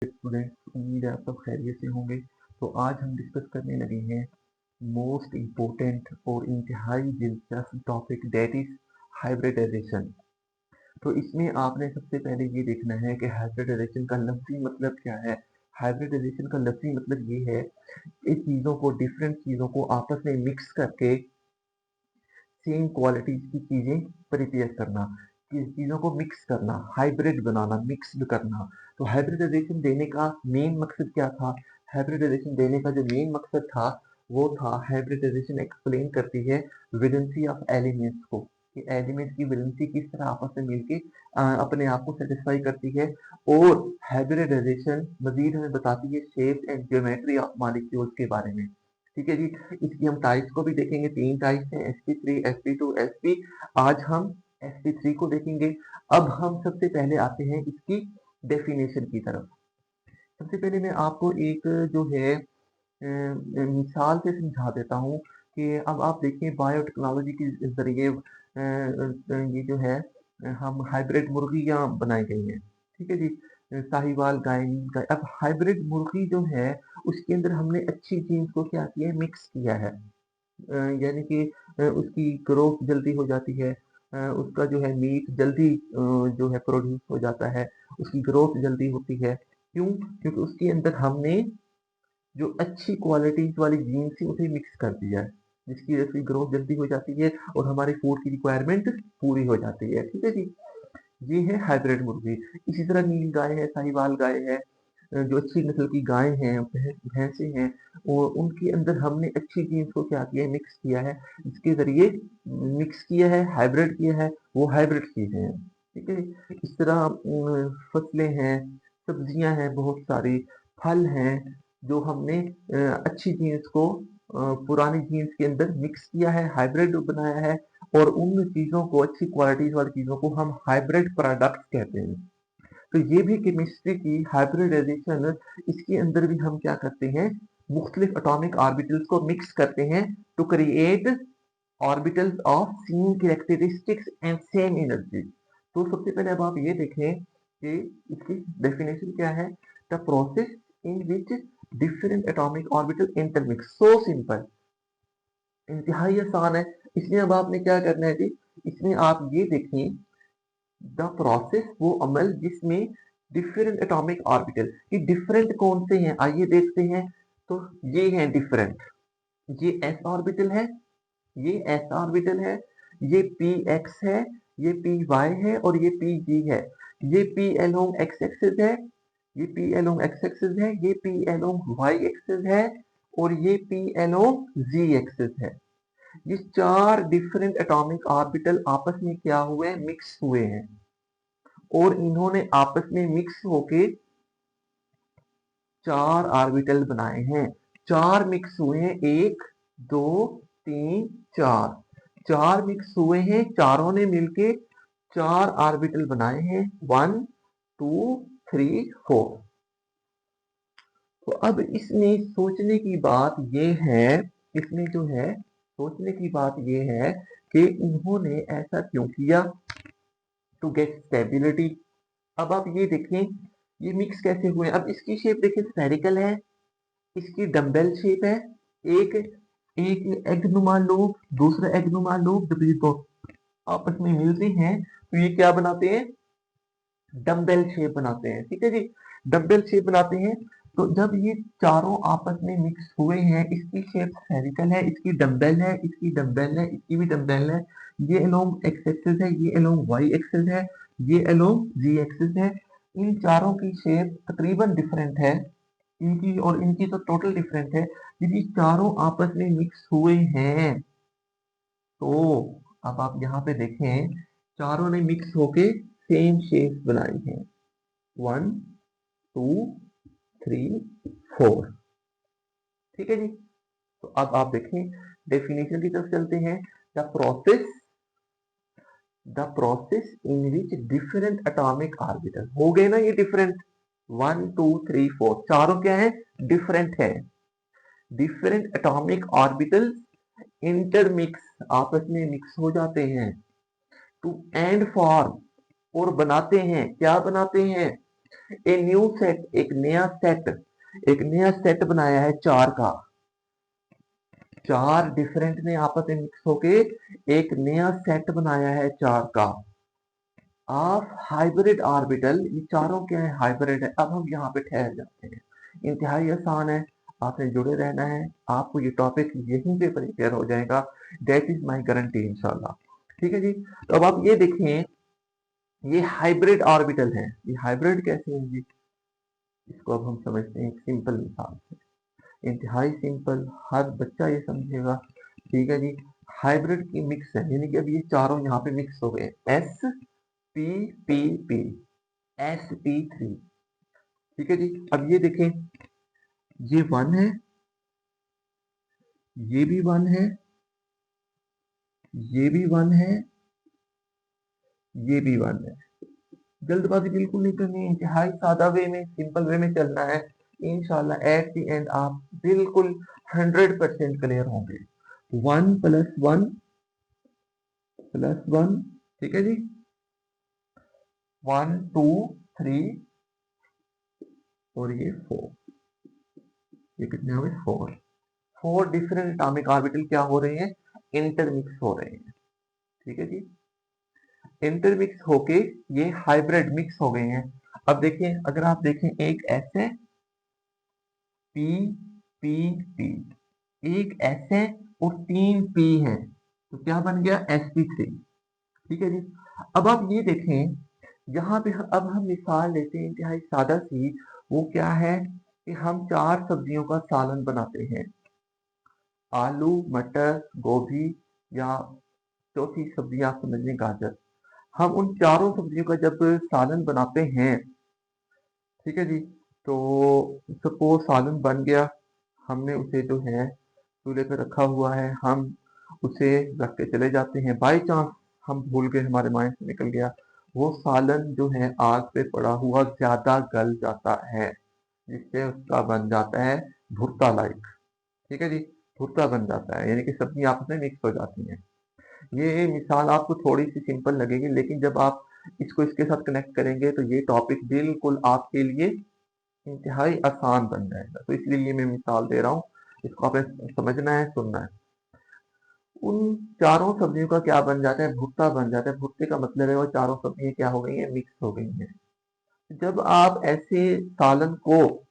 Students, उम्मीद है आप सब खैरियत से होंगे। तो आज हम डिस्कस करने लगे हैं मोस्ट इम्पोर्टेंट और इंतहाई दिलचस्प टॉपिक, दैट इज हाइब्रिडाइजेशन। तो इसमें आपने सबसे पहले ये देखना है कि हाइब्रिडाइजेशन का लफ्जी मतलब क्या है। हाइब्रिडाइजेशन का लफ्जी मतलब ये है कि चीज़ों को, डिफरेंट चीज़ों को आपस में मिक्स करके सेम क्वालिटीज की चीजें प्रिपेयर करना, चीजों को मिक्स करना, हाइब्रिड बनाना, मिक्स्ड करना। तो हाइब्रिडाइजेशन देने का मेन मकसद क्या था? हाइब्रिडाइजेशन देने का जो मेन मकसद था वो था, हाइब्रिडाइजेशन एक्सप्लेन करती है वैलेंसी ऑफ एलिमेंट्स को, कि एलिमेंट की वैलेंसी किस तरह आपस में मिलके अपने आप को सेटिस्फाई करती है। और हाइब्रिडाइजेशन मजीद हमें बताती है shape and geometry of molecules के बारे में। ठीक है जी। इसकी हम टाइप्स को भी देखेंगे, 3 टाइप्स हैं, sp3, sp2, sp। आज हम sp3 को देखेंगे। अब हम सबसे पहले आते हैं इसकी डेफिनेशन की तरफ। सबसे पहले मैं आपको एक जो है मिसाल से समझा देता हूँ कि अब आप देखिए बायोटेक्नोलॉजी के जरिए ये जो है हम हाइब्रिड मुर्गियां बनाई गई हैं। ठीक है जी। साहिवाल गाय, गाय। अब हाइब्रिड मुर्गी जो है उसके अंदर हमने अच्छी जीन्स को क्या किया है, मिक्स किया है। यानी कि उसकी ग्रोथ जल्दी हो जाती है, उसका जो है मीट जल्दी जो है प्रोड्यूस हो जाता है, उसकी ग्रोथ जल्दी होती है। क्यों? क्योंकि उसके अंदर हमने जो अच्छी क्वालिटीज वाली जीन्स थी उसे मिक्स कर दिया है, जिसकी वजह से ग्रोथ जल्दी हो जाती है और हमारी फूड की रिक्वायरमेंट पूरी हो जाती है। ठीक है जी। ये है हाइब्रिड मुर्गी। इसी तरह नील गाय है, साहिवाल गाय है, जो अच्छी नस्ल की गाय हैं, भैंसे हैं, और उनके अंदर हमने अच्छी जीन्स को क्या किया है, मिक्स किया है। इसके जरिए मिक्स किया है, हाइब्रिड किया है, वो हाइब्रिड चीजें हैं। ठीक है। इस तरह फसलें हैं, सब्जियां हैं, बहुत सारी फल हैं, जो हमने अच्छी जीन्स को पुरानी जीन्स के अंदर मिक्स किया है, हाइब्रिड बनाया है, और उन चीजों को, अच्छी क्वालिटीज वाली चीजों को हम हाइब्रिड प्रोडक्ट्स कहते हैं। तो ये भी केमिस्ट्री की हाइब्रिडाइजेशन, इसके अंदर भी हम क्या करते हैं, मुख्तलिफ एटॉमिक ऑर्बिटल्स को मिक्स करते हैं to create orbitals of same characteristics and same energy. तो सबसे पहले अब आप ये देखें कि इसकी डेफिनेशन क्या है। The process in which different atomic orbital intermix. So simple, इंतहाई आसान है। इसमें अब आपने क्या करना है जी, इसमें आप ये देखें, द प्रोसेस वो अमल जिसमें डिफरेंट एटॉमिक ऑर्बिटल, ये डिफरेंट कौन से हैं आइए देखते हैं। तो ये हैं डिफरेंट, ये एस ऑर्बिटल है, ये एस ऑर्बिटल है, ये पी एक्स है, ये पी वाई है, और ये पी जी है। ये पी एलोंग एक्स एक्सिस है, ये पी एलोंग एक्स एक्सिस है, ये पी एलोंग वाई एक्सिस है, और ये पी एलोंग जी एक्सिस है। ये 4 डिफरेंट एटॉमिक ऑर्बिटल आपस में क्या हुए, मिक्स हुए हैं, और इन्होंने आपस में मिक्स होके 4 ऑर्बिटल बनाए हैं। 4 मिक्स हुए हैं, 1 2 3 4, 4 मिक्स हुए हैं, चारों ने मिलके 4 ऑर्बिटल बनाए हैं, 1 2 3 4। तो अब इसमें सोचने की बात ये है, इसमें जो है सोचने की बात ये है कि इन्होंने ऐसा क्यों किया, टू गेट स्टेबिलिटी। अब आप ये देखें, ये मिक्स कैसे हुए। अब इसकी शेप देखिए, स्फेरिकल है, इसकी डम्बेल शेप है। एक एक एगनुमा लूप, दूसरा एगनुमा लूप, जब ये दो आपस में मिलते हैं तो ये क्या बनाते हैं, डम्बेल शेप बनाते हैं। ठीक है जी, डम्बेल शेप बनाते हैं। तो जब ये चारों आपस में मिक्स हुए हैं, इसकी शेप स्फेरिकल है, इसकी डम्बेल है, इसकी डम्बेल है, इसकी भी डम्बेल है, ये अलोंग एक्स एक्सिस है, ये अलोंग वाई एक्सिस है, ये अलोंग जी एक्सिस है। इन चारों की शेप तकरीबन डिफरेंट है, इनकी और इनकी तो टोटल डिफरेंट है। यदि चारों आपस में मिक्स हुए हैं तो अब आप यहाँ पे देखें, चारों ने मिक्स होके सेम शेप बनाई है, 1 2 3 4। ठीक है जी। तो अब आप देखें, डेफिनेशन की तरफ चलते हैं। The process, the process in which different atomic orbital, हो गए ना ये डिफरेंट, 1 2 3 4, चारों क्या है, डिफरेंट है। डिफरेंट एटॉमिक ऑर्बिटल इंटरमिक्स, आपस में मिक्स हो जाते हैं, टू एंड फॉर्म, और बनाते हैं, क्या बनाते हैं, ए न्यू सेट, एक नया सेट बनाया है चार का, चार डिफरेंट ने आपस में मिक्स होके एक नया सेट बनाया है चार का ऑफ हाइब्रिड ऑर्बिटल। ये चारों क्या है, हाइब्रिड है। अब हम यहाँ पे ठहर जाते हैं, इंतहाई आसान है, आपने जुड़े रहना है, आपको ये टॉपिक यहीं पे क्लियर हो जाएगा, दैट इज माई गारंटी इंशाल्लाह। ठीक है जी। तो अब आप ये देखें, ये हाइब्रिड ऑर्बिटल है, ये हाइब्रिड कैसे होंगी, इसको अब हम समझते हैं एक सिंपल मिसाल से, इंतहाई सिंपल, हर बच्चा ये समझेगा। ठीक है जी। हाइब्रिड की मिक्स है, यानी कि अब ये चारों यहाँ पे मिक्स हो गए, S P P P sp3। ठीक है जी। अब ये देखें, ये वन है, ये भी वन है, ये भी वन है, ये भी वन है। जल्दबाजी बिल्कुल नहीं करनी है, इंतहाई सादा वे में, सिंपल वे में चलना है। इंशाल्लाह एट द एंड आप बिल्कुल 100% क्लियर होंगे। One plus one plus one, ठीक है जी, 1 2 3 और ये 4, ये कितने हो गए, 4। 4 डिफरेंट एटॉमिक ऑर्बिटल क्या हो रहे हैं, इंटरमिक्स हो रहे हैं। ठीक है जी। इंटरमिक्स होके ये हाइब्रिड मिक्स हो गए हैं। अब देखिए, अगर आप देखें, एक ऐसे पी पी पी, एक ऐसे और 3 पी है, तो क्या बन गया, sp3। ठीक है जी। अब आप ये देखें, यहाँ पे अब हम मिसाल लेते हैं इंतहाई सादा सी, वो क्या है कि हम चार सब्जियों का सालन बनाते हैं, आलू, मटर, गोभी, या चौथी सब्जी आप समझ लें गाजर। हम उन चारों सब्जियों का जब सालन बनाते हैं, ठीक है जी, तो सपोज सालन बन गया, हमने उसे जो है चूल्हे पे रखा हुआ है, हम उसे रख के चले जाते हैं, बाई चांस हम भूल गए, हमारे माइंड से निकल गया, वो सालन जो है आग पे पड़ा हुआ ज्यादा गल जाता है, जिससे उसका बन जाता है भुर्ता लाइक। ठीक है जी, भुर्ता बन जाता है, यानी कि सब्जी आपस में मिक्स हो जाती है। ये मिसाल आपको थोड़ी सी सिंपल लगेगी, लेकिन जब आप इसको इसके साथ कनेक्ट करेंगे तो ये टॉपिक बिल्कुल आपके लिए इंतहाई आसान बन जाएगा। तो इसलिए ये मैं मिसाल दे रहा हूँ, इसको आपने समझना है, सुनना है। उन चारों सब्जियों का क्या बन जाता है, भुट्टा बन जाता है। भुट्टे का मतलब है वो चारों सब्जियां क्या हो गई हैं, मिक्स हो गई हैं। जब आप ऐसे सालन को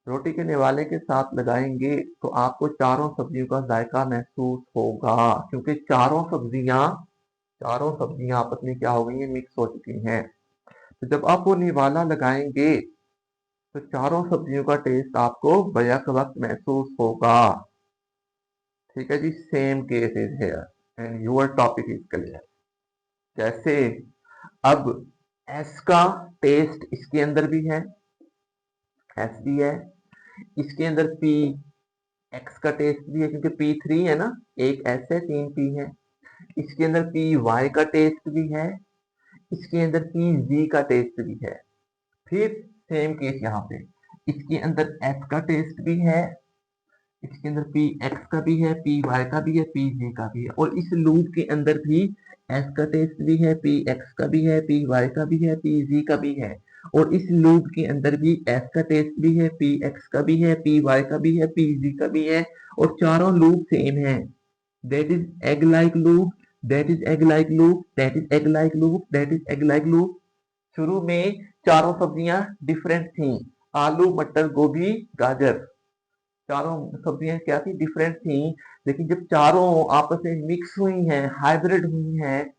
रोटी के निवाले के साथ लगाएंगे तो आपको चारों सब्जियों का जायका महसूस होगा, क्योंकि चारों सब्जियां आपस में क्या हो गई हैं, मिक्स हो चुकी हैं। तो जब आप वो निवाला लगाएंगे तो चारों सब्जियों का टेस्ट आपको बैक वक्त महसूस होगा। ठीक है जी। Same case is here and your topic is clear. जैसे अब एस का टेस्ट इसके अंदर भी है, एस भी है, इसके अंदर पी एक्स का टेस्ट भी है, क्योंकि P3 है ना, एक एस है, 3 पी है। इसके अंदर पी वाई का टेस्ट भी है, इसके अंदर पी जी का टेस्ट भी है। फिर सेम केस यहाँ पे, इसके अंदर एस का टेस्ट भी है, इसके अंदर पी एक्स का भी है, पी वाई का भी है, पी जे का भी है, और इस लूप के अंदर भी एस का टेस्ट भी है, पी एक्स का भी है, पी वाई का भी है, पी जी का भी है, और इस लूप के अंदर भी एस का टेस्ट भी है, पी एक्स का भी है, पी वाई का भी है, पी जी का भी है, और चारों लूप सेम है। That is egg like loop, that is egg like loop, that is egg like loop, that is egg like loop. शुरू में चारों सब्जियां डिफरेंट थी, आलू, मटर, गोभी, गाजर, चारों सब्जियां क्या थी, डिफरेंट थी। लेकिन जब चारों आपस में मिक्स हुई हैं, हाइब्रिड हुई हैं,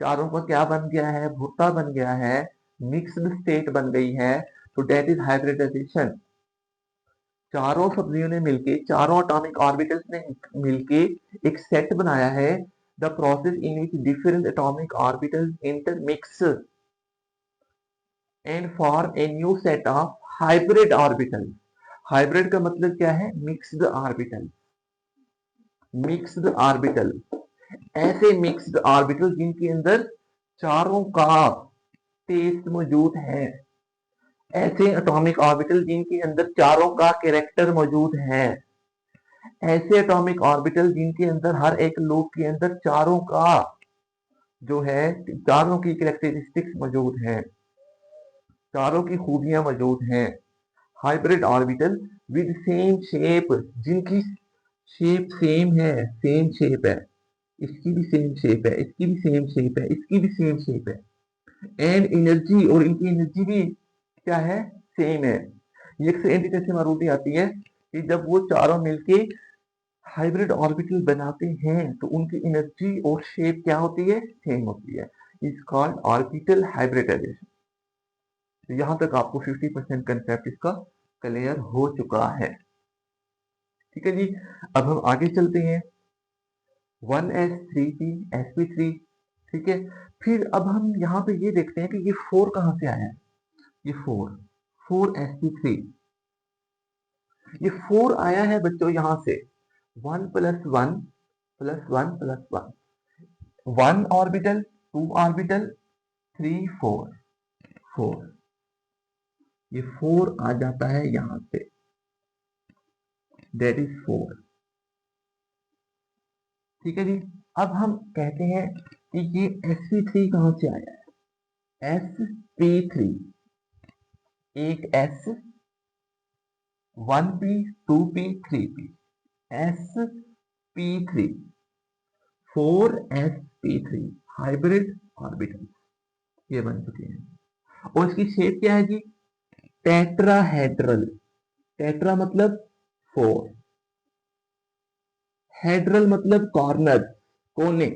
चारों का क्या बन गया है, भुट्टा बन गया है, मिक्स्ड स्टेट बन गई है, तो डेट इज हाइब्रिडाइजेशन। चारों सब्जियों ने मिलके, चारों एटॉमिक ऑर्बिटल्स ने मिलके एक सेट बनाया है, the process in which different atomic orbitals intermix and form a new set of hybrid orbital. Hybrid का मतलब क्या है, मिक्स्ड ऑर्बिटल, मिक्स्ड ऑर्बिटल, ऐसे मिक्स्ड ऑर्बिटल जिनके अंदर चारों का टेस्ट मौजूद है, ऐसे एटॉमिक ऑर्बिटल जिनके अंदर चारों का कैरेक्टर मौजूद है, ऐसे एटॉमिक ऑर्बिटल जिनके अंदर हर एक लूप के अंदर चारों का जो है, चारों की कैरेक्टरिस्टिक्स मौजूद है। चारों की खूबियां मौजूद हैं। Hybrid orbital with same shape, जिनकी शेप सेम है, सेम शेप है, इसकी भी सेम शेप है, इसकी भी सेम शेप है, इसकी भी सेम शेप है, एंड एनर्जी, और इनकी एनर्जी भी क्या है, सेम है। ये एक एंटी कैसे मालूम आती है कि जब वो चारों मिलके हाइब्रिड ऑर्बिटल बनाते हैं तो उनकी एनर्जी और शेप क्या होती है, सेम होती है। Is called orbital hybridization. तो यहां तक आपको 50% कंसेप्ट इसका क्लियर हो चुका है। ठीक है जी, अब हम आगे चलते हैं। 1s3p sp3, ठीक है। फिर अब हम यहाँ पे ये देखते हैं कि ये 4 कहां से आया है। ये 4 sp3, ये 4 आया है बच्चों यहां से 1 + 1 + 1 + 1, 1 ऑर्बिटल, 2 ऑर्बिटल, 3 4, 4, ये 4 आ जाता है यहां से, दैट इज 4। ठीक है जी, अब हम कहते हैं कि ये sp3 कहां से आया है। sp3, एक s, 1p, 2p, 3p, sp3, 4sp3 hybrid orbital ये बन चुके हैं। और इसकी शेप क्या है जी, टेट्राहेड्रल। टेट्रा मतलब 4, हेड्रल मतलब कॉर्नर, कोने।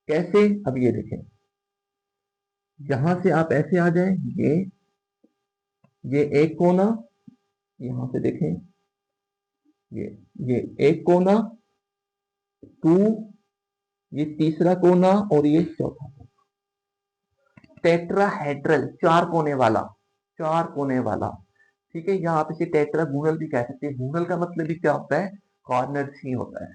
कैसे, अब ये देखें, यहां से आप ऐसे आ जाएं, ये एक कोना, यहां से देखें, ये ये एक कोना, 2, ये तीसरा कोना, और ये चौथा कोना। टेट्राहेड्रल, 4 कोने वाला, 4 कोने वाला। ठीक है, यहाँ आप इसे टेट्रागोनल भी कह सकते हैं। गूगल का मतलब भी क्या होता है, कॉर्नर ही होता है।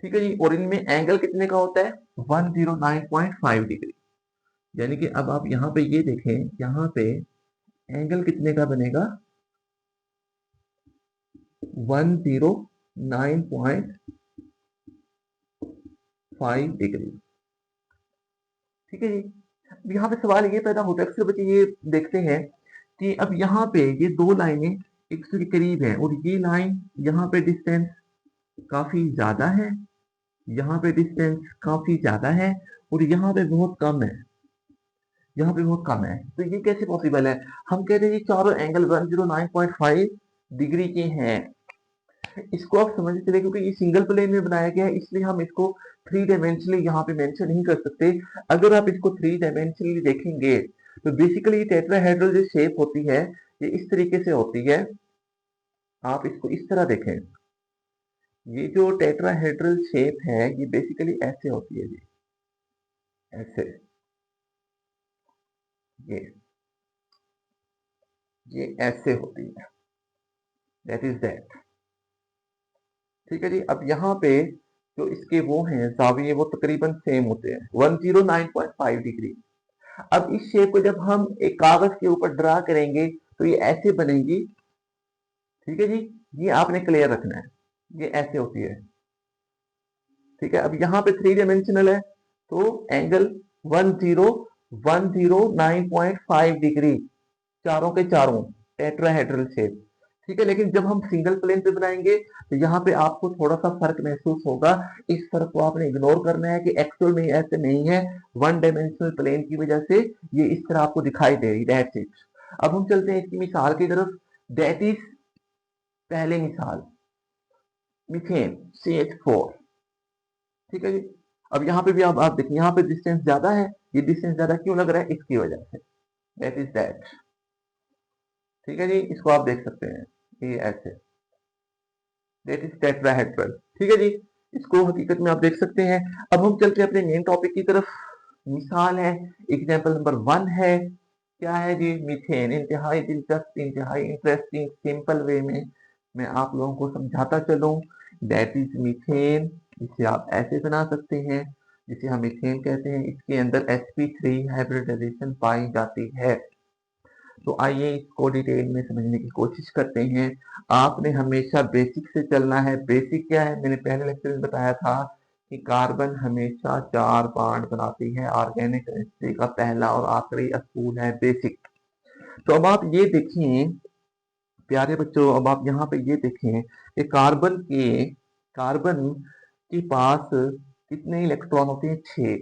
ठीक है जी, और इनमें एंगल कितने का होता है, 109.5 डिग्री। यानी कि अब आप यहाँ पे ये देखें, यहाँ पे एंगल कितने का बनेगा, 109.5 डिग्री। ठीक है जी, अब यहाँ पे सवाल ये पैदा होता है, अक्सर बच्चे ये देखते हैं कि अब यहाँ पे ये दो लाइनें एक दूसरे के करीब हैं, और ये लाइन यहाँ पे डिस्टेंस काफी ज्यादा है, यहाँ पे डिस्टेंस काफी ज्यादा है, और यहाँ पे बहुत कम है, यहाँ पे बहुत कम है। तो ये कैसे पॉसिबल है, हम कहते हैं ये चारों एंगल 109.5 डिग्री के हैं। इसको आप समझ चले, क्योंकि ये सिंगल प्लेन में बनाया गया है, इसलिए हम इसको 3 डायमेंशनली यहाँ पे मेंशन नहीं कर सकते। अगर आप इसको 3 डायमेंशनली देखेंगे तो बेसिकली ये टेट्राहेड्रल जो शेप होती है ये इस तरीके से होती है। आप इसको इस तरह देखें, ये जो टेट्राहेड्रल शेप है ये बेसिकली ऐसे होती है जी, ऐसे, ये ये ऐसे होती है, दैट इज दैट। ठीक है जी, अब यहाँ पे जो इसके वो हैं जाविये वो तकरीबन सेम होते हैं, 109.5 डिग्री। अब इस शेप को जब हम एक कागज के ऊपर ड्रा करेंगे तो ये ऐसे बनेगी। ठीक है जी, ये आपने क्लियर रखना है, ये ऐसे होती है। ठीक है, अब यहाँ पे 3 डायमेंशनल है तो एंगल 109.5 डिग्री, चारों के चारों टेट्राहेड्रल शेप। ठीक है, लेकिन जब हम सिंगल प्लेन पे बनाएंगे तो यहाँ पे आपको थोड़ा सा फर्क महसूस होगा। इस फर्क को आपने इग्नोर करना है कि एक्चुअल में ऐसे नहीं है, 1 डायमेंशनल प्लेन की वजह से ये इस तरह आपको दिखाई दे रही, दैट्स इट। अब हम चलते हैं इसकी मिसाल की तरफ, दैट इज पहले मिसाल मीथेन CH4। ठीक है जी, अब यहाँ पे भी आप देखिए, यहाँ पे डिस्टेंस ज्यादा है, ये डिस्टेंस ज्यादा क्यों लग रहा है, इसकी वजह से, दैट इज दैट। ठीक है जी, इसको आप देख सकते हैं, ये ऐसे, दैट इज टेट्राहेड्रल। ठीक है जी, इसको हकीकत में आप देख सकते हैं। अब हम चलते हैं अपने मेन टॉपिक की तरफ। मिसाल है, एग्जाम्पल नंबर 1 है, क्या है जी, मीथेन। इंतहाई दिलचस्प, इंतहाई इंटरेस्टिंग, सिंपल वे में मैं आप लोगों को समझाता चलूं। दैट इज मीथेन, इसे आप ऐसे बना सकते हैं, जिसे हम मीथेन कहते हैं। इसके अंदर sp3 हाइब्रिडाइजेशन पाई जाती है। तो आइए इसको डिटेल में समझने की कोशिश करते हैं। आपने हमेशा बेसिक से चलना है। बेसिक क्या है, मैंने पहले लेक्चर में बताया था कि कार्बन हमेशा 4 बॉन्ड बनाती है। ऑर्गेनिक केमिस्ट्री का पहला और आखिरी असूल है बेसिक। तो अब आप ये देखिए प्यारे बच्चों, अब आप यहाँ पे ये देखें कि कार्बन के पास कितने इलेक्ट्रॉन होते हैं? 6।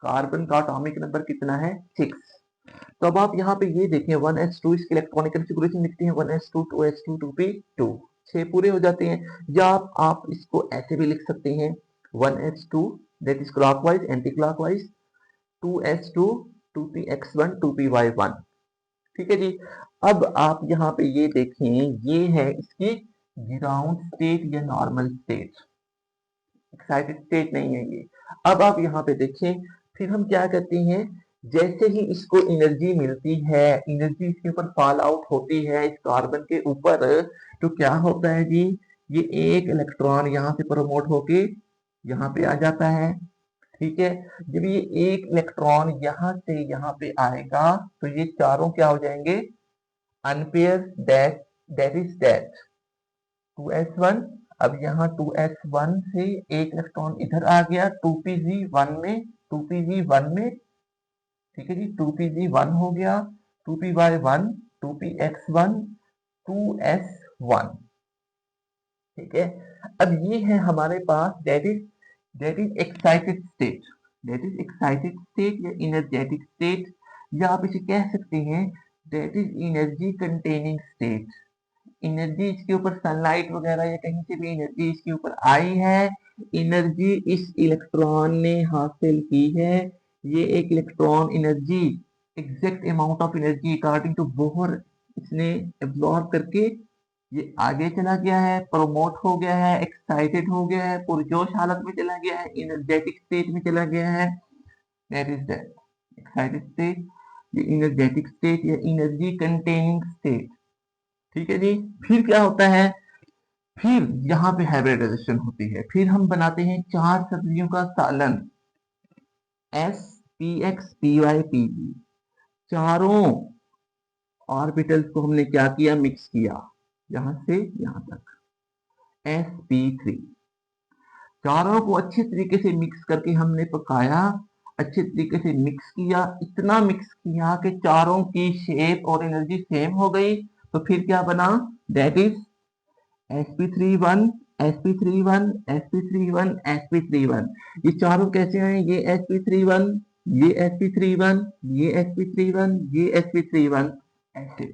कार्बन का एटॉमिक नंबर कितना है? 6। तो अब आप यहाँ पे ये देखें 1s2 इसकी इलेक्ट्रॉनिक कॉन्फ़िगरेशन लिखते हैं 1s2 2s2 2p2, 6 पूरे हो जाते हैं। या आप इसको ऐसे भी लिख सकते हैं 1s2 that is clockwise anti clockwise 2s2 2px1 2py1। ठीक है जी। अब आप यहाँ पे ये देखें, ये है इसकी ग्राउंड स्टेट या नॉर्मल स्टेट, एक्साइटेड स्टेट नहीं है ये। अब आप यहाँ पे देखें, फिर हम क्या करते हैं, जैसे ही इसको एनर्जी मिलती है, एनर्जी इसके ऊपर फॉल आउट होती है इस कार्बन के ऊपर, तो क्या होता है जी, ये एक इलेक्ट्रॉन यहाँ से प्रमोट होके यहाँ पे आ जाता है। ठीक है, जब ये एक इलेक्ट्रॉन यहाँ से यहाँ पे आएगा तो ये चारों क्या हो जाएंगे? Unpair, that is that 2s1। अब यहाँ 2s1 से एक इलेक्ट्रॉन इधर आ गया 2pg1 में, 2pg1 में। ठीक है जी, 2pg1 हो गया, 2py1, 2px1, 2s1। ठीक है, अब ये है हमारे पास that is excited state, that is excited state या इनर्जेटिक स्टेट, या आप इसे कह सकते हैं that is energy containing state. Energy इसके ऊपर सनलाइट वगैरह या कहीं से भी एनर्जी इसके ऊपर आई है, एनर्जी इस इलेक्ट्रॉन ने हासिल की है। ये एक electron energy, exact amount of energy according to Bohr इसने एब्जॉर्ब करके ये आगे चला गया है, प्रमोट हो गया है, एक्साइटेड हो गया है, पुरजोश हालत में चला गया है, एनर्जेटिक स्टेट में चला गया है। That is that excited state, ये एनर्जेटिक स्टेट या एनर्जी कंटेनिंग स्टेट। ठीक है जी। फिर क्या होता है, फिर यहाँ पे हाइब्रिडाइजेशन होती है, फिर हम बनाते हैं 4 सब्जियों का सालन, s p x p y p g। चारों ऑर्बिटल्स को हमने क्या किया? मिक्स किया, यहां से यहां तक sp3। चारों को अच्छे तरीके से मिक्स करके हमने पकाया, अच्छे तरीके से मिक्स किया, इतना मिक्स किया कि चारों की शेप और एनर्जी सेम हो गई। तो फिर क्या बना? That is sp31 sp31 sp31 sp31। ये चारों कैसे हैं? ये sp31, ये sp31, ये sp31, ये sp31, ऐसे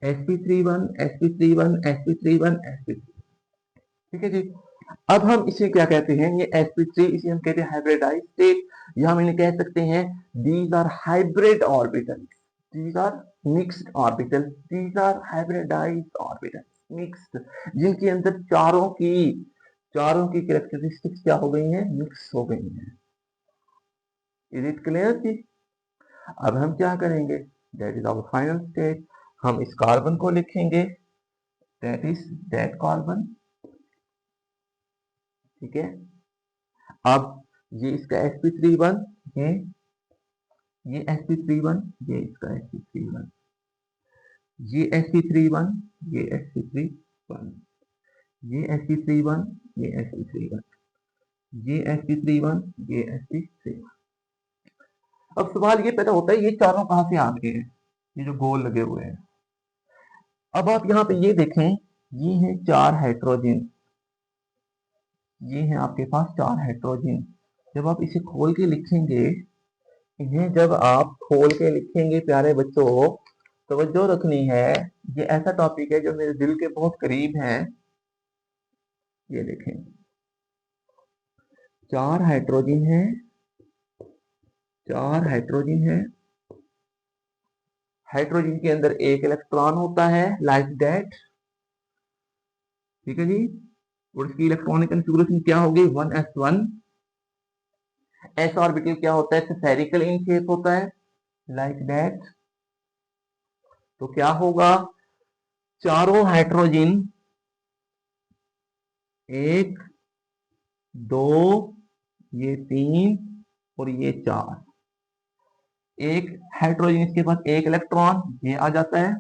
sp31 sp31 sp31 sp। ठीक है जी। अब हम इसे क्या कहते हैं? ये sp3, इसे हम कहते हैं हाइब्रिडाइज स्टेट, या हम इन्हें कह सकते हैं these are hybrid orbitals, these are mixed orbitals, these are hybridized orbitals, mixed, जिनके अंदर चारों की कैरेक्टरिस्टिक्स क्या हो गई हैं? मिक्स हो गई हैं। इज इट क्लियर जी? अब हम क्या करेंगे? That is our final state. हम इस कार्बन को लिखेंगे दैट इज दैट कार्बन। ठीक है, अब ये इसका sp31, ये sp31, ये इसका sp31, ये sp31, ये sp31, ये sp31, ये sp31, ये sp31, ये sp31। अब सवाल ये पैदा होता है ये चारों कहां से आ गए हैं? ये जो गोल लगे हुए हैं। अब आप यहाँ पे ये देखें, ये हैं 4 हाइड्रोजन, ये हैं आपके पास 4 हाइड्रोजन। जब आप इसे खोल के लिखेंगे, इन्हें जब आप खोल के लिखेंगे प्यारे बच्चों, तवज्जो रखनी है, ये ऐसा टॉपिक है जो मेरे दिल के बहुत करीब है। ये देखें, 4 हाइड्रोजन है, 4 हाइड्रोजन है, हाइड्रोजन के अंदर एक इलेक्ट्रॉन होता है लाइक दैट। ठीक है जी, और इसकी इलेक्ट्रॉनिक कॉन्फ़िगरेशन क्या होगी? 1s1। s ऑर्बिटल क्या होता है? स्फेरिकल इन शेप होता है लाइक दैट। तो क्या होगा? चारों हाइड्रोजन, 1 2, ये 3 और ये 4, एक हाइड्रोजन इसके पास एक इलेक्ट्रॉन, ये आ जाता है,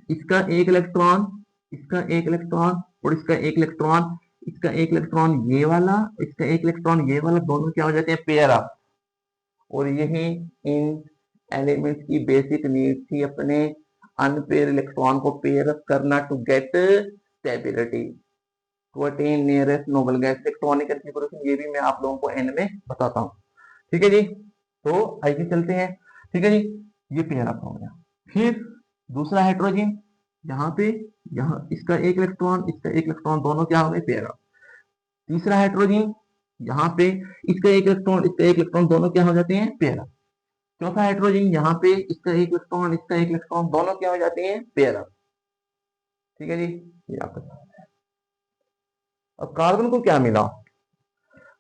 इसका एक इलेक्ट्रॉन, इसका एक इलेक्ट्रॉन और इसका एक इलेक्ट्रॉन, इसका एक इलेक्ट्रॉन ये वाला, इसका एक इलेक्ट्रॉन ये वाला, दोनों क्या हो जाते हैं? Pair up. और यही इन एलिमेंट्स की बेसिक नीड थी अपने अनपेयर इलेक्ट्रॉन को पेयर अप करना to get stability, to attain nearest noble gas electronic configuration. ये भी मैं आप लोगों को एंड में बताता हूँ। ठीक है जी, तो आइए चलते हैं। ठीक है जी, ये पेयर अप हो गया। फिर दूसरा हाइड्रोजन, यहाँ पे यहाँ इसका एक इलेक्ट्रॉन इसका एक इलेक्ट्रॉन दोनों क्या हो गए पेयर अप। तीसरा हाइड्रोजन, यहाँ पे इसका एक इलेक्ट्रॉन इसका एक इलेक्ट्रॉन दोनों क्या हो जाते हैं पेयर अप। चौथा हाइड्रोजन, यहाँ पे इसका एक इलेक्ट्रॉन इसका एक इलेक्ट्रॉन दोनों क्या हो जाते हैं पेयर अप। ठीक है जी, ये आपका। अब कार्बन को क्या मिला,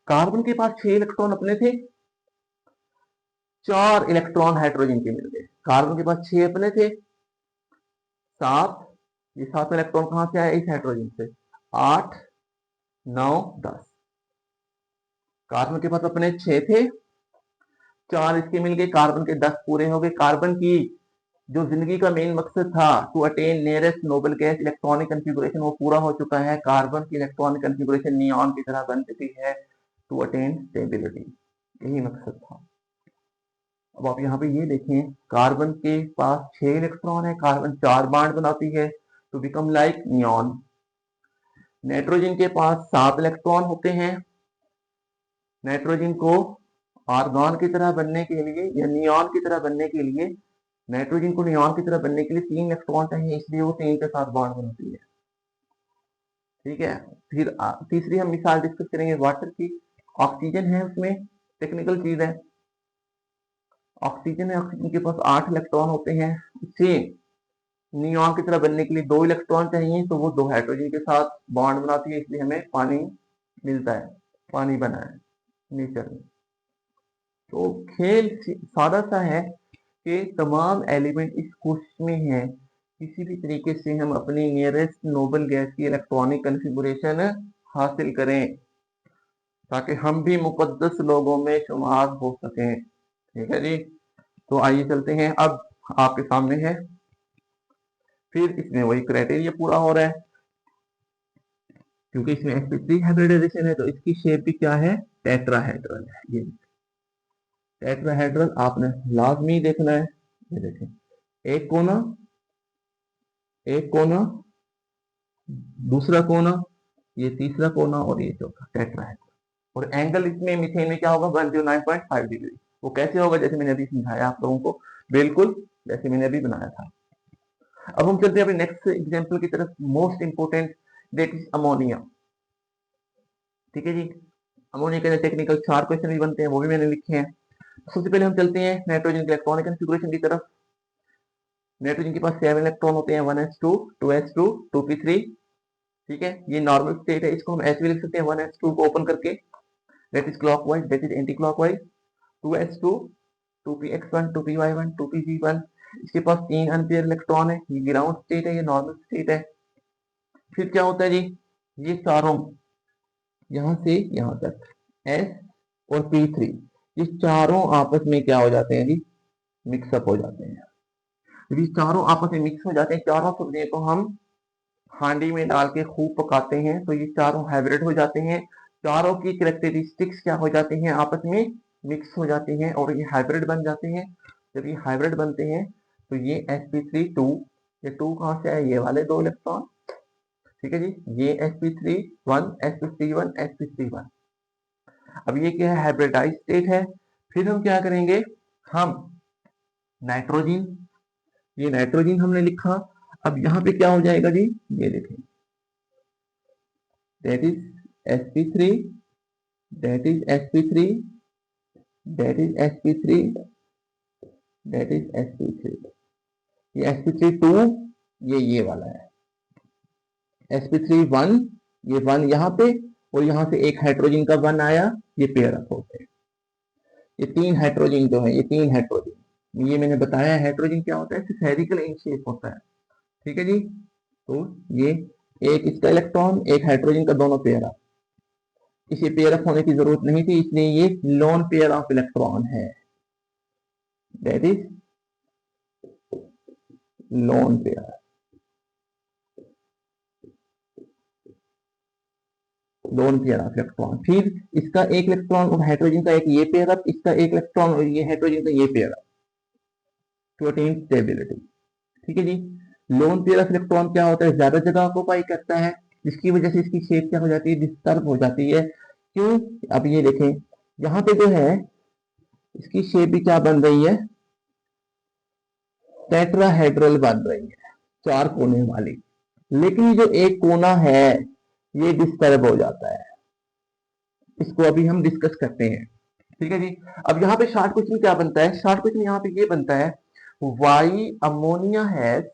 कार्बन के पास 6 इलेक्ट्रॉन अपने थे, 4 इलेक्ट्रॉन हाइड्रोजन के मिल गए। कार्बन के पास 6 अपने थे, 7, ये 7 इलेक्ट्रॉन कहां से आए इस हाइड्रोजन से, 8 9 10। कार्बन के पास अपने 6 थे, 4 इसके मिल गए, कार्बन के 10 पूरे हो गए। कार्बन की जो जिंदगी का मेन मकसद था to attain nearest noble gas electronic configuration, वो पूरा हो चुका है। कार्बन की इलेक्ट्रॉनिक कन्फिगुरेशन नियॉन की तरह बन चुकी है टू अटेन स्टेबिलिटी, यही मकसद था। अब आप यहाँ पे ये देखें, कार्बन के पास 6 इलेक्ट्रॉन है, कार्बन 4 बॉन्ड बनाती है to become like neon. Nitrogen के पास 7 इलेक्ट्रॉन होते हैं, नाइट्रोजन को आर्गॉन की तरह बनने के लिए या नियॉन की तरह बनने के लिए, नाइट्रोजन को नियॉन की तरह बनने के लिए 3 इलेक्ट्रॉन चाहिए, इसलिए वो 3 के साथ बॉन्ड बनाती है। ठीक है, फिर तीसरी हम मिसाल डिस्कस करेंगे वाटर की। ऑक्सीजन है, उसमें टेक्निकल चीज है, ऑक्सीजन है, ऑक्सीजन के पास 8 इलेक्ट्रॉन होते हैं, इसे नियॉन की तरह बनने के लिए 2 इलेक्ट्रॉन चाहिए, तो वो 2 हाइड्रोजन के साथ बॉन्ड बनाती है, इसलिए हमें पानी मिलता है, पानी बना है नेचर में। तो खेल सादा सा है कि तमाम एलिमेंट इस कोशिश में है किसी भी तरीके से हम अपनी नियरेस्ट नोबल गैस की इलेक्ट्रॉनिक कन्फिगुरेशन हासिल करें, ताकि हम भी मुकद्दस लोगों में शुमार हो सकें। ठीक है जी, तो आइए चलते हैं, अब आपके सामने है। फिर इसमें वही क्राइटेरिया पूरा हो रहा है, क्योंकि इसमें sp3 हाइब्रिडाइजेशन है, तो इसकी शेप भी क्या है, टेट्राहेड्रल है। ये टेट्राहेड्रल आपने लाजमी देखना है। ये देखें, एक कोना, एक कोना, दूसरा कोना, ये तीसरा कोना और ये चौथा, टेट्राहेड्रल। और एंगल इसमें मीथेन में क्या होगा 109.5 डिग्री। वो कैसे होगा, जैसे मैंने अभी समझाया आप लोगों को, बिल्कुल जैसे मैंने अभी बनाया था। अब हम चलते हैं अभी नेक्स्ट एग्जांपल की तरफ, most important, that is ammonia. ठीक है जी, अमोनिया के टेक्निकल 4 क्वेश्चन भी बनते हैं, वो भी मैंने लिखे हैं। सबसे पहले हम चलते हैं नाइट्रोजन के इलेक्ट्रॉनिक कॉन्फ़िगरेशन की तरफ। नाइट्रोजन के पास 7 इलेक्ट्रॉन होते हैं, 1s2 2s2 2p3। ठीक है, ये नॉर्मल स्टेट है, इसको हम ऐसे भी लिख सकते हैं 1s2 को ओपन करके, that is clockwise, that is anti clockwise, 2s2 2px1 2py1 2pz1। इसके पास 3 अनपेयर इलेक्ट्रॉन है, ये ग्राउंड स्टेट है, ये नॉर्मल स्टेट है। फिर क्या होता है जी, ये चारों यहां से यहां तक S और P3, ये चारों आपस में क्या हो जाते हैं जी, मिक्सअप हो जाते हैं। जब ये चारों आपस में मिक्स हो जाते हैं, चारों सब्जियों को हम हांडी में डाल के खूब पकाते हैं, तो ये चारों हाइब्रिड हो जाते हैं। चारों की कैरेक्टरिस्टिक्स क्या हो जाती हैं, आपस में मिक्स हो जाती हैं और ये हाइब्रिड बन जाते हैं। जब ये हाइब्रिड बनते हैं तो ये sp3 2, ये 2 कहां से आए, ये वाले 2 इलेक्ट्रॉन। ठीक है जी, ये sp3 1 sp3 1 sp3 1। अब ये क्या है, हाइब्रिडाइज स्टेट है। फिर हम क्या करेंगे, हम नाइट्रोजन, ये नाइट्रोजन हमने लिखा, अब यहाँ पे क्या हो जाएगा जी, ये देखें, that is sp3, that is sp3, that is sp3, that is sp3, ये sp3 2, ये वाला है sp3 1, ये 1 यहाँ पे, और यहाँ से एक हाइड्रोजन का 1 आया, ये पेयर अप होते हैं। ये 3 हाइड्रोजन जो है, ये 3 हाइड्रोजन, ये मैंने बताया हाइड्रोजन क्या होता है, स्फेरिकल इन शेप होता है। ठीक है जी, तो ये एक इसका इलेक्ट्रॉन एक हाइड्रोजन का दोनों पेयर अप, इसे पेयर अप होने की जरूरत नहीं थी, इसलिए ये लोन पेयर ऑफ इलेक्ट्रॉन है, that is loan pair, lone pair of electron. फिर इसका एक इलेक्ट्रॉन और हाइड्रोजन का एक ये पेयर अप, इसका एक इलेक्ट्रॉन और ये हाइड्रोजन का ये पेयर अप। Protein stability. ठीक है जी। लोन पेयर ऑफ इलेक्ट्रॉन क्या होता है, ज्यादा जगह ऑक्यूपाई करता है, जिसकी वजह से इसकी शेप क्या हो जाती है, डिस्टर्ब हो जाती है। क्यों? अब ये देखें, यहाँ पे जो है इसकी शेप भी क्या बन रही है, टेट्राहेड्रल बन रही है, 4 कोने वाली। लेकिन ये जो एक कोना है ये डिस्टर्ब हो जाता है, इसको अभी हम डिस्कस करते हैं। ठीक है जी। अब यहाँ पे शॉर्ट क्वेश्चन क्या बनता है, शॉर्ट क्वेश्चन यहाँ पे ये बनता है, why ammonia has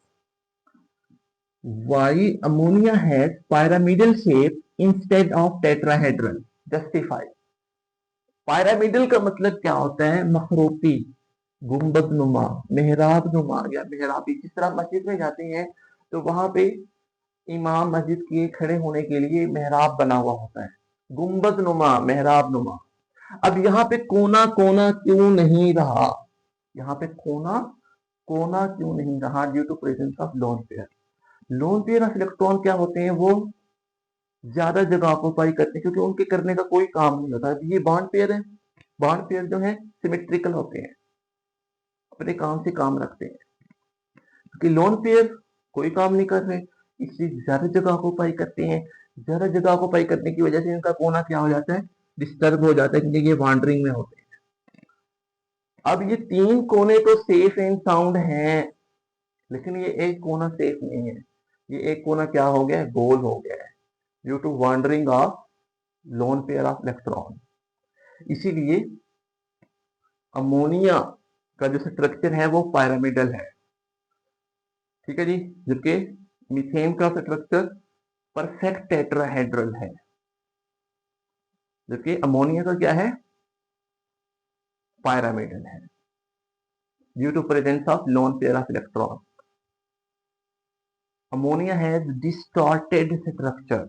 pyramidal shape instead of tetrahedral, justify। Pyramidal का मतलब क्या होता है, मखरोती, गुंबद नुमा, मेहराब नुमा या मेहराबी। जिस तरह मस्जिद में जाते हैं तो वहां पे इमाम मस्जिद के खड़े होने के लिए मेहराब बना हुआ होता है, गुंबद नुमा, मेहराब नुमा। अब यहाँ पे कोना कोना क्यों नहीं रहा, यहाँ पे कोना कोना क्यों नहीं रहा, due to presence of lone pair. Lone pair of electron क्या होते हैं, वो ज्यादा जगह ऑक्यूपाई करते हैं क्योंकि उनके करने का कोई काम नहीं होता। ये बॉन्ड पेयर है, बॉन्ड पेयर जो है सिमेट्रिकल होते हैं, अपने काम से काम रखते हैं। क्योंकि लोन पेयर कोई काम नहीं कर रहे, इसलिए ज्यादा जगह ऑक्यूपाई करते हैं। ज्यादा जगह ऑक्यूपाई करने की वजह से इनका कोना क्या हो जाता है, डिस्टर्ब हो जाता है, क्योंकि ये वॉन्डरिंग में होते हैं। अब ये 3 कोने तो सेफ एंड साउंड हैं, लेकिन ये एक कोना सेफ नहीं है। ये एक कोना क्या हो गया, गोल हो गया है, due to wandering of lone pair of electron. इसीलिए अमोनिया का जो स्ट्रक्चर है वो पायरामिडल है। ठीक है जी। जबकि मीथेन का स्ट्रक्चर परफेक्ट टेट्राहेड्रल है, जबकि अमोनिया का क्या है, पायरामिडल है, due to presence of lone pair of electron. Ammonia has distorted structure,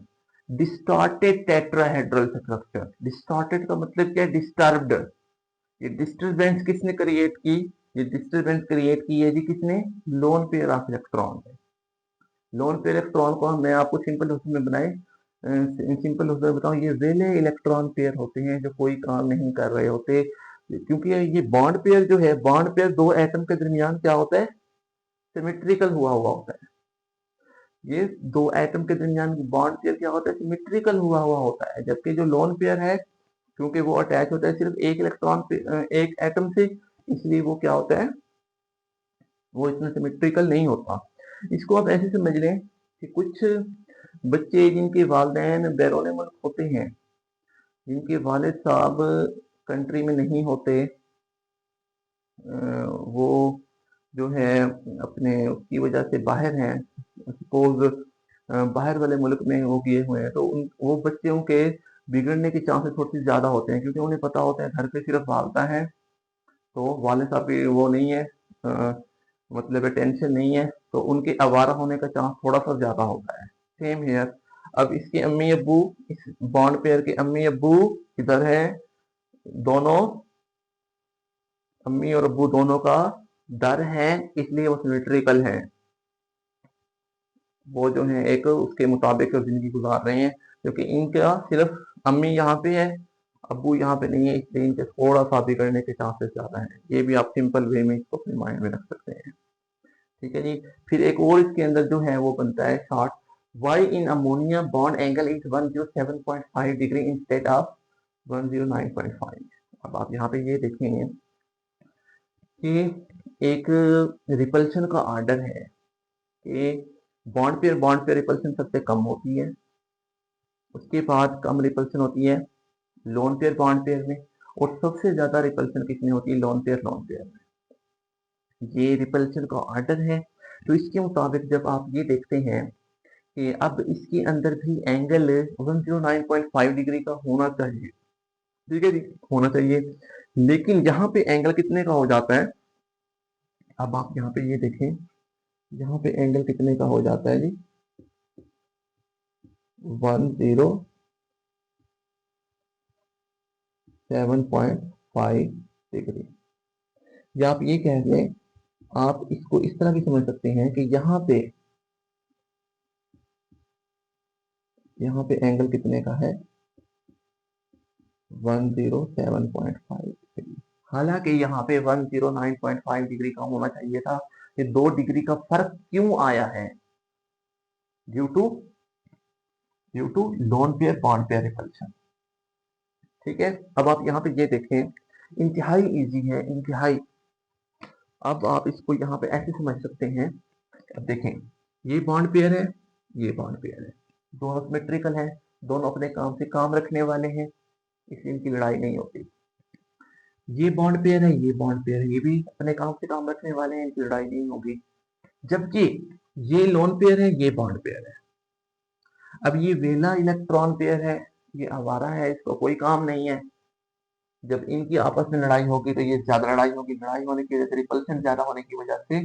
distorted tetrahedral structure. Distorted का मतलब क्या है, डिस्टर्ब्ड। ये डिस्टर्बेंस किसने क्रिएट की, ये डिस्टर्बेंस क्रिएट की है जी किसने, लोन पेयर ऑफ इलेक्ट्रॉन ने। लोन पेयर इलेक्ट्रॉन को मैं आपको सिंपल उसमें बनाए, सिंपल उसमें बताऊं, ये वेले इलेक्ट्रॉन पेयर होते हैं जो कोई काम नहीं कर रहे होते। क्योंकि ये बॉन्ड पेयर जो है, बॉन्ड पेयर 2 एटम के दरमियान क्या होता है, सिमेट्रिकल हुआ हुआ होता है। ये 2 एटम के दरमियान बॉन्ड पेयर क्या होता है, सिमेट्रिकल हुआ हुआ होता है। जबकि जो लोन पेयर है, क्योंकि वो अटैच होता है सिर्फ एक इलेक्ट्रॉन पे, एक एटम से, इसलिए वो क्या होता है, वो इतना सिमेट्रिकल नहीं होता। इसको आप ऐसे समझ लें कि कुछ बच्चे जिनके वालिदैन बैरून मुल्क होते हैं, जिनके वालिद साहब कंट्री में नहीं होते, वो जो है अपने उसकी वजह से बाहर हैं, सपोज बाहर वाले मुल्क में वो किए हुए हैं, तो वो बच्चों के बिगड़ने के चांसेस थोड़ी सी ज्यादा होते हैं, क्योंकि उन्हें पता होता है घर पे सिर्फ वालदा है, तो वाले साहब भी वो नहीं है, मतलब टेंशन नहीं है, तो उनके आवारा होने का चांस थोड़ा सा ज्यादा होता है। Same here. अब इसके अम्मी अब्बू, इस बॉन्ड पेयर के अम्मी अब्बू इधर है, दोनों अम्मी और अब्बू दोनों का दर है, इसलिए वो सिमेट्रिकल है। वो जो है एक उसके मुताबिक जिंदगी गुजार रहे हैं, क्योंकि इनका सिर्फ अम्मी यहाँ पे है, अब्बू यहाँ पे नहीं है, इसलिए इनके थोड़ा सा बिगड़ने के चांसेस ज्यादा हैं। ये भी आप सिंपल वे में इसको अपने माइंड में रख सकते हैं। ठीक है जी। फिर एक और इसके अंदर जो है वो बनता है short, why in ammonia bond angle is 107.5 degree instead of 109.5। अब आप यहाँ पे ये देखेंगे कि एक रिपल्शन का ऑर्डर है कि बॉन्ड पेयर रिपल्शन सबसे कम होती है, उसके बाद कम रिपल्शन होती है लोन पेयर बॉन्ड पेयर में, और सबसे ज्यादा रिपल्शन किसमें होती है, लोन पेयर में। ये रिपल्शन का ऑर्डर है। तो इसके मुताबिक जब आप ये देखते हैं कि अब इसके अंदर भी एंगल 109.5 डिग्री का होना चाहिए, ठीक है जी, होना चाहिए, लेकिन यहाँ पे एंगल कितने का हो जाता है, अब आप यहाँ पे ये देखें, यहाँ पे एंगल कितने का हो जाता है जी, 107.5 डिग्री। या आप ये कह दें, आप इसको इस तरह भी समझ सकते हैं कि यहाँ पे एंगल कितने का है, 107.5 डिग्री। हालांकि यहाँ पे 109.5 डिग्री का होना चाहिए था। ये 2 डिग्री का फर्क क्यों आया है? Due to lone pair bond pair repulsion. ठीक है, अब आप यहाँ पे ये देखें, इंतहाई इजी है, इंतहाई। अब आप इसको यहाँ पे ऐसे समझ सकते हैं। अब देखें, ये बॉन्ड पेयर है, ये बॉन्ड पेयर है, दोनों सिमेट्रिकल हैं, दोनों अपने काम से काम रखने वाले हैं, इसलिए इनकी लड़ाई नहीं होती। ये बॉन्ड पेयर है, ये बॉन्ड पेयर है, ये भी अपने काम से काम रखने वाले हैं, इनकी लड़ाई नहीं होगी। जबकि ये लोन पेयर है, ये बॉन्ड पेयर है। अब ये वेला इलेक्ट्रॉन पेयर है, ये आवारा है, इसको कोई काम नहीं है। जब इनकी आपस में लड़ाई होगी तो ये ज्यादा लड़ाई होगी, लड़ाई होने की वजह से, रिपल्शन ज्यादा होने की वजह से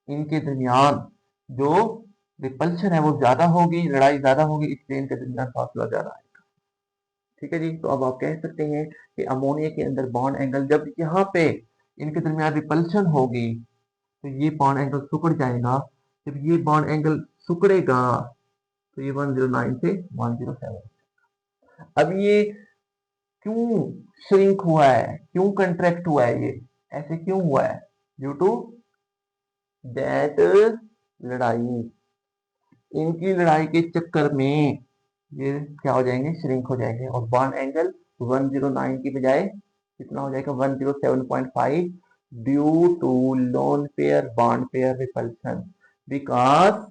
इनके दरमियान जो रिपल्शन है वो ज्यादा होगी, लड़ाई ज्यादा होगी, इसलिए इनके दरमियान फासला ज्यादा आएगा। ठीक है जी, तो अब आप कह सकते हैं कि अमोनिया के अंदर बॉन्ड एंगल, जब यहाँ पे इनके दरमियान रिपल्शन होगी तो ये बॉन्ड एंगल सिकुड़ जाएगा। जब ये बॉन्ड एंगल सिकुड़ेगा तो ये 109 से 107। अब ये क्यों श्रिंक हुआ है, क्यों कंट्रैक्ट हुआ है, ये ऐसे क्यों हुआ है? ड्यू टू दैट लड़ाई। इनकी लड़ाई के चक्कर में ये क्या हो जाएंगे, श्रिंक हो जाएंगे, और बॉन्ड एंगल 109 की बजाय कितना हो जाएगा, 107.5, due to lone pair bond pair repulsion, because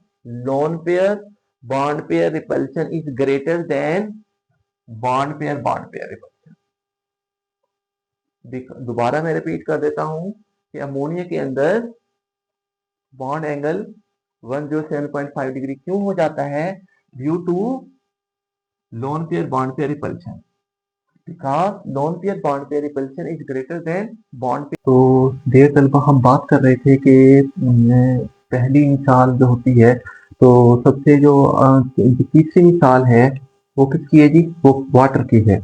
lone pair bond pair repulsion is greater than bond pair repulsion. दोबारा मैं रिपीट कर देता हूं कि अमोनिया के अंदर बॉन्ड एंगल 107.5 डिग्री क्यों हो जाता है? Due to lone pair bond pair repulsion, because lone pair bond pair repulsion is greater than bond pair. तो देर तलबा हम बात कर रहे थे कि पहली मिसाल जो होती है, तो सबसे जो तीसरी मिसाल है वो किसकी है जी? वो वाटर की है।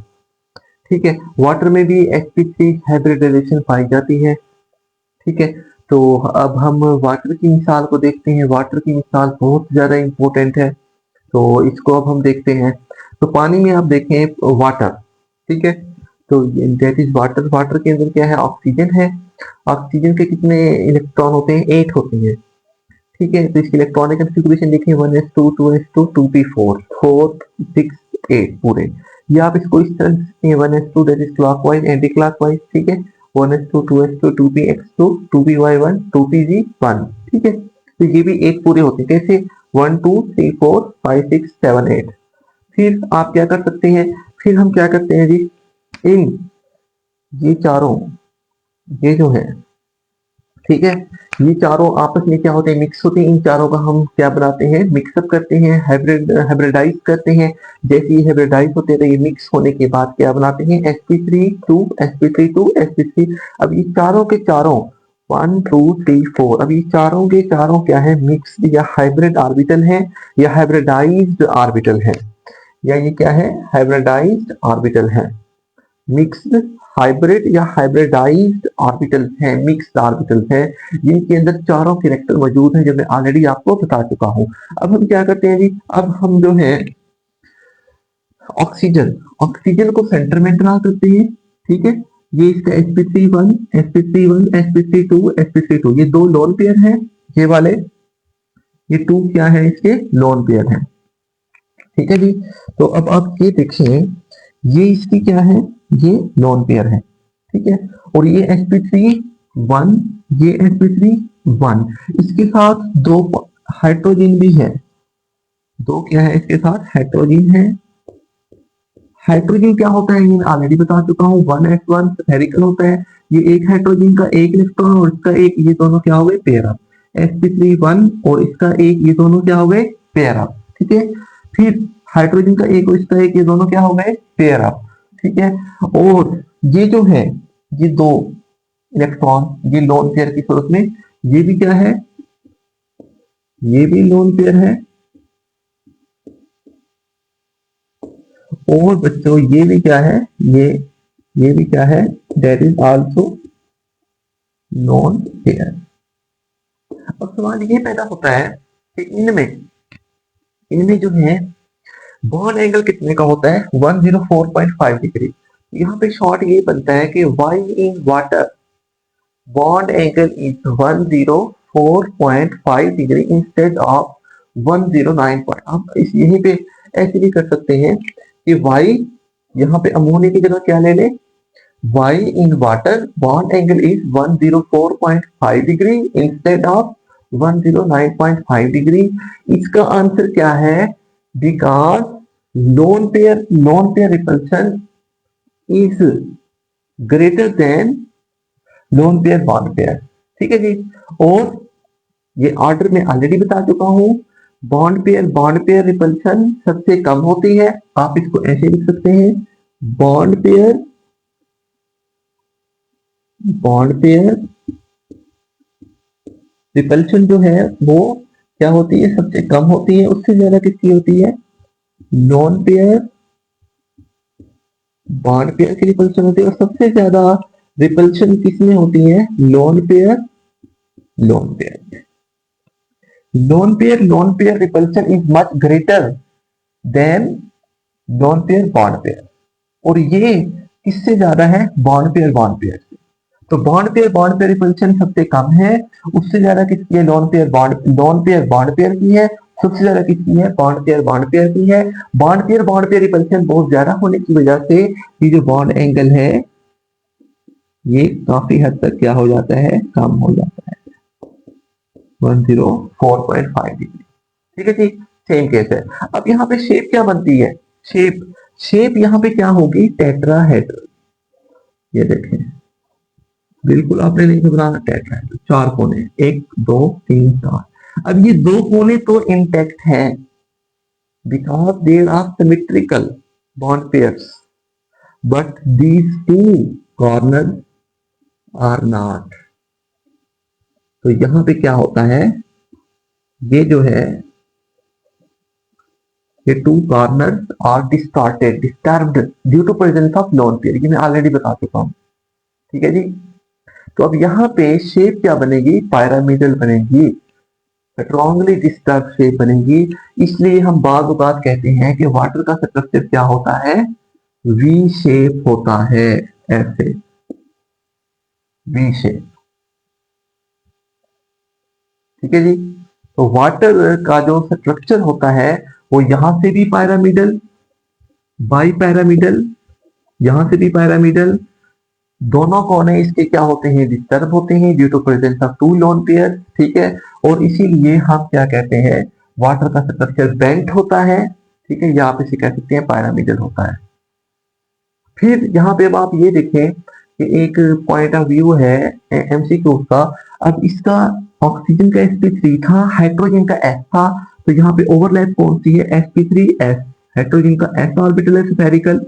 ठीक है, वाटर में भी sp3 हाइब्रिडाइजेशन पाई जाती है। ठीक है, तो अब हम वाटर की मिसाल को देखते हैं। वाटर की मिसाल बहुत ज्यादा इंपॉर्टेंट है, तो इसको अब हम देखते हैं। तो पानी में आप देखें वाटर, ठीक है, तो दैट इज वाटर। वाटर के अंदर क्या है? ऑक्सीजन है। ऑक्सीजन के कितने इलेक्ट्रॉन होते हैं? 8 होते हैं। ठीक है, तो इसकी इलेक्ट्रॉनिक कॉन्फ़िगरेशन देखिए 1s2 2s2 2p4 4 6 8 पूरे। या आप इसको इस तरह से 1s2 that is clockwise anti clockwise. ठीक है, 1s2 2s2 2px2 2py1 2pg1। ठीक है, तो ये भी 8 पूरे होते हैं। कैसे? 1 2 3 4 5 6 7 8। फिर आप क्या कर सकते हैं? फिर हम क्या करते हैं जी, इन ये चारों, ये जो है, ठीक है, ये चारों आपस में क्या होते हैं? मिक्स होते हैं। इन चारों का हम क्या बनाते हैं? मिक्सअप करते हैं, हाइब्रिडाइज करते हैं। जैसे ये हाइब्रिडाइज होते हैं तो ये मिक्स होने के बाद क्या बनाते हैं? sp3 2 sp3 2 sp3। अब ये चारों के चारों 1 2 3 4, अब ये चारों के चारों क्या है? मिक्स्ड या हाइब्रिड ऑर्बिटल है, या हाइब्रिडाइज्ड ऑर्बिटल है, या ये क्या है? हाइब्रिडाइज्ड ऑर्बिटल है। मिक्स्ड, हाइब्रिड या हाइब्रिडाइज्ड ऑर्बिटल है, मिक्स्ड ऑर्बिटल है, जिनके अंदर चारों कैरेक्टर मौजूद हैं, जो मैं ऑलरेडी आपको बता चुका हूं। अब हम क्या करते हैं जी, अब हम जो है ऑक्सीजन, ऑक्सीजन को सेंटर में ड्रा करते हैं। ठीक है, ये इसका sp3 1 sp3 1 sp3 2 sp3 2, ये दो लोन पेयर है, ये वाले, ये 2 क्या है? इसके लोन पेयर है। ठीक है जी, तो अब आप ये देखिए, ये इसकी क्या है? ये लोन पेयर है। ठीक है, और ये sp3 1, ये sp3 1, इसके साथ दो हाइड्रोजन भी है। दो क्या है? इसके साथ हाइड्रोजन है। हाइड्रोजन क्या होता है? ये मैं ऑलरेडी बता चुका हूँ, 1s1 स्फेरिकल होता है। ये एक हाइड्रोजन का एक इलेक्ट्रॉन और इसका एक, ये दोनों क्या हो गए? Pair up. sp3 1 और इसका एक, ये दोनों क्या हो गए? Pair up. ठीक है, फिर हाइड्रोजन का एक और इसका एक, ये दोनों क्या हो गए? Pair up. ठीक है, और ये जो है, ये दो इलेक्ट्रॉन, ये लोन पेयर की सूरत में, ये भी क्या है? ये भी लोन पेयर है। और बच्चों ये भी क्या है? ये भी क्या है? That is also lone pair. अब सवाल ये पैदा होता है कि इनमें जो है बॉन्ड एंगल कितने का होता है? 104.5 डिग्री। यहाँ पे शॉर्ट ये बनता है कि y in water bond angle is 104.5 degree instead of 109 point. हम इस यहीं पे ऐसे भी कर सकते हैं कि y यहाँ पे अमोनिया की जगह क्या ले लें, y in water bond angle is 104.5 degree instead of 109.5 degree. इसका आंसर क्या है, because lone pair repulsion is greater then loan pair bond pair. ठीक है जी। और ये ऑर्डर में ऑलरेडी बता चुका हूं, बॉन्ड पेयर रिपल्शन सबसे कम होती है। आप इसको ऐसे लिख सकते हैं, बॉन्ड पेयर रिपल्शन जो है वो क्या होती है, सबसे कम होती है। उससे ज्यादा किसकी होती है, नॉन पेयर बॉन्ड पेयर की रिपल्शन होती है। और सबसे ज्यादा रिपल्शन किसमें होती है, lone pair repulsion is much greater than non pair bond pair. और ये किससे ज्यादा है, बॉन्ड पेयर से। तो बॉन्ड पेयर रिपल्शन सबसे कम है, उससे ज्यादा किसकी है, लोन पेयर बॉन्ड पेयर की है, सबसे ज्यादा किसकी है, बॉन्ड पेयर की है। बॉन्ड पेयर रिपल्शन बहुत ज्यादा होने की वजह से ये जो बॉन्ड एंगल है ये काफी हद तक क्या हो जाता है, कम हो जाता है, 104.5 डिग्री। ठीक है जी, सेम केस है। अब यहाँ पे शेप क्या बनती है, शेप यहाँ पे क्या होगी, टेट्राहेड्रल। ये देखें, बिल्कुल आपने नहीं घबराना, टेट्राहेड्रल, 4 कोने, 1 2 3 4। अब ये 2 कोने तो इंटैक्ट हैं because there are symmetrical bond pairs, but these 2 corner are not. तो यहां पे क्या होता है, ये जो है ये 2 corners are disturbed due to presence of lone pair. ये मैं ऑलरेडी बता चुका हूं। ठीक है जी। तो अब यहाँ पे शेप क्या बनेगी, पायरामिडल बनेगी, स्ट्रॉन्गली डिस्टर्ब शेप बनेगी। इसलिए हम बाद औकात कहते हैं कि वाटर का स्ट्रक्चर क्या होता है, वी शेप होता है, ऐसे वी शेप। ठीक है जी। तो वाटर का जो स्ट्रक्चर होता है वो यहां से भी पायरामिडल, बाई पैरामिडल, यहां से भी पैरामिडल, दोनों कोने इसके क्या होते हैं, डिस्टर्ब होते हैं due to presence of 2 lone pair. ठीक है। और इसीलिए हम क्या कहते हैं, वाटर का स्ट्रक्चर बेंट होता है। ठीक है, या आप इसे कह सकते हैं पैरामिडल होता है। फिर यहाँ पे अब आप ये देखें कि एक पॉइंट ऑफ व्यू है एमसीक्यू का। अब इसका ऑक्सीजन का sp3 था, हाइड्रोजन का s था, तो यहाँ पे ओवरलैप कौन सी है, sp3s। हाइड्रोजन का s ऑर्बिटल है स्फेरिकल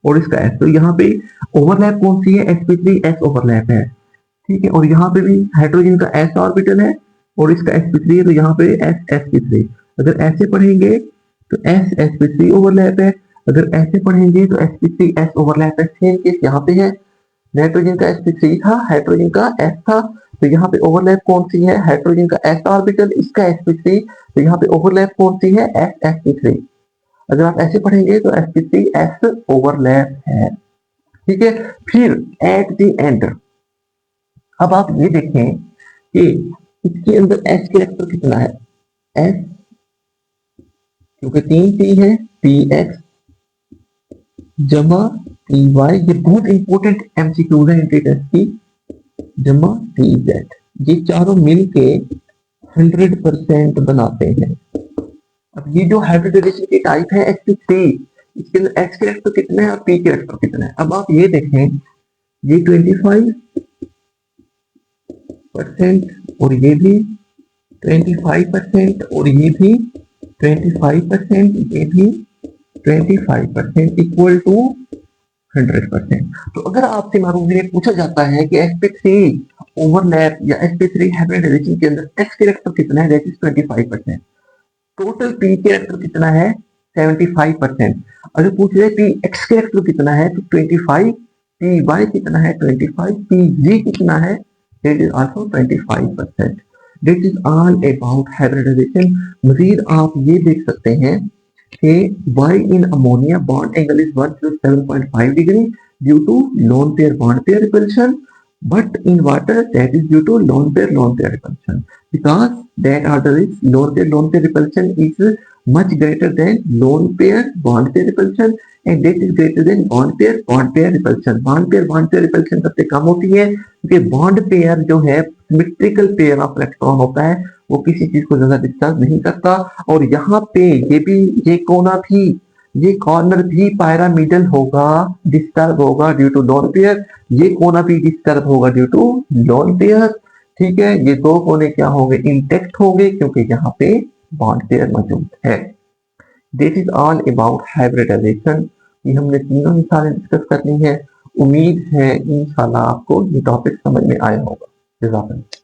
और इसका s, तो यहाँ पे ओवरलैप कौन सी है, sp3s ओवरलैप है। ठीक है। और यहाँ पे भी हाइड्रोजन का s ऑर्बिटल है और इसका sp3 है, तो यहाँ पे s sp3। अगर ऐसे पढ़ेंगे तो s sp3 ओवरलैप है, अगर ऐसे पढ़ेंगे तो sp3s ओवरलैप है। सेम केस यहाँ पे है, नाइट्रोजन का sp3 था, हाइड्रोजन का s था, तो यहाँ पे ओवरलैप कौन सी है, हाइड्रोजन का s ऑर्बिटल, इसका sp3, तो यहाँ पे ओवरलैप कौन सी है, s sp3। अगर आप ऐसे पढ़ेंगे तो sp3s ओवरलैप है। ठीक है। फिर एट द एंड अब आप ये देखें कि इसके अंदर s कैरेक्टर कितना है, s, क्योंकि 3 p है, px जमा टी वाई, ये बहुत इंपॉर्टेंट एमसीक्यूज है एंट्री टेस्ट की, जमा टी जेड, ये चारों मिलके 100% बनाते हैं। अब ये जो हाइब्रिडाइजेशन की टाइप है sp3, इसके अंदर x कैरेक्टर कितना है और p कैरेक्टर कितना है। अब आप ये देखें, ये 25% और ये भी 25% और ये भी 25%, ये भी 25% इक्वल टू 100%। तो अगर आपसे मारूफ में पूछा जाता है कि sp3 ओवरलैप या sp3 हाइब्रिडाइजेशन के अंदर x कैरेक्टर कितना है, that is 25%, total p character कितना है 75%। अगर पूछ रहे px कैरेक्टर कितना है तो 25, py कितना है 25, pg कितना है, that is also 25%। This is all about hybridization. मजीद आप ये देख सकते हैं कि y in ammonia bond angle is 107.5 degree, due to lone pair bond pair repulsion, but in water that is due to lone pair repulsion, because that order is lone pair repulsion is much greater than lone pair bond pair repulsion, and that is greater than bond pair repulsion. Bond pair repulsion सबसे कम होती है क्योंकि bond pair जो है symmetrical pair of electron होता है, वो किसी चीज को ज्यादा डिस्टर्ब नहीं करता। और यहाँ पे ये कोना भी, ये कॉर्नर भी पायरामिडल होगा, डिस्टर्ब होगा ड्यू टू लोन पेयर, ये कोना भी डिस्टर्ब होगा ड्यू टू लोन पेयर। ठीक है, ये दो कोने क्या होंगे, इंटेक्ट होंगे क्योंकि यहाँ पे बॉन्ड पेयर मौजूद है। This is all about hybridization. ये हमने तीनों मिसालें डिस्कस करनी है। उम्मीद है इंशाल्लाह आपको ये टॉपिक समझ में आया होगा। जज़ाकल्लाह।